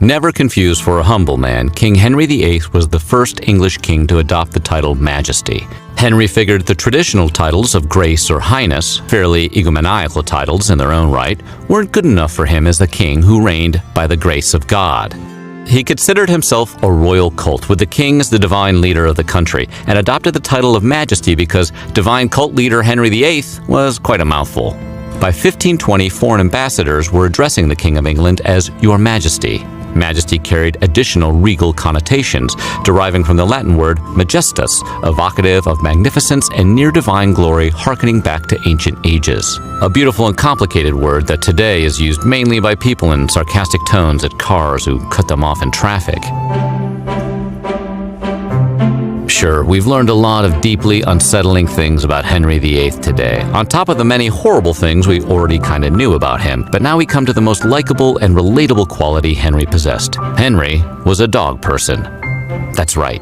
Never confused for a humble man, King Henry VIII was the first English king to adopt the title Majesty. Henry figured the traditional titles of Grace or Highness, fairly egomaniacal titles in their own right, weren't good enough for him as the king who reigned by the grace of God. He considered himself a royal cult, with the king as the divine leader of the country, and adopted the title of Majesty because divine cult leader Henry VIII was quite a mouthful. By 1520, foreign ambassadors were addressing the King of England as Your Majesty. Majesty carried additional regal connotations, deriving from the Latin word majestus, evocative of magnificence and near-divine glory harkening back to ancient ages. A beautiful and complicated word that today is used mainly by people in sarcastic tones at cars who cut them off in traffic. Sure, we've learned a lot of deeply unsettling things about Henry VIII today, on top of the many horrible things we already kinda knew about him. But now we come to the most likable and relatable quality Henry possessed. Henry was a dog person. That's right.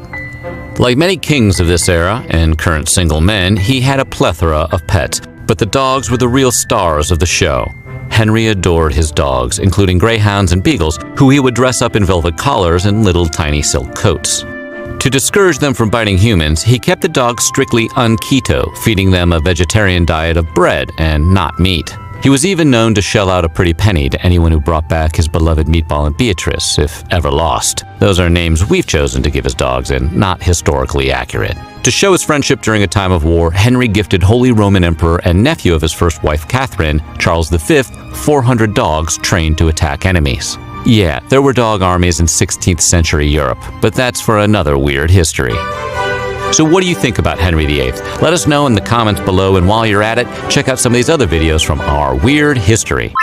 Like many kings of this era, and current single men, he had a plethora of pets, but the dogs were the real stars of the show. Henry adored his dogs, including greyhounds and beagles, who he would dress up in velvet collars and little tiny silk coats. To discourage them from biting humans, he kept the dogs strictly un-keto, feeding them a vegetarian diet of bread and not meat. He was even known to shell out a pretty penny to anyone who brought back his beloved Meatball and Beatrice, if ever lost. Those are names we've chosen to give his dogs and not historically accurate. To show his friendship during a time of war, Henry gifted Holy Roman Emperor and nephew of his first wife, Catherine, Charles V, 400 dogs trained to attack enemies. Yeah, there were dog armies in 16th century Europe, but that's for another weird history. So what do you think about Henry VIII? Let us know in the comments below, and while you're at it, check out some of these other videos from our weird history.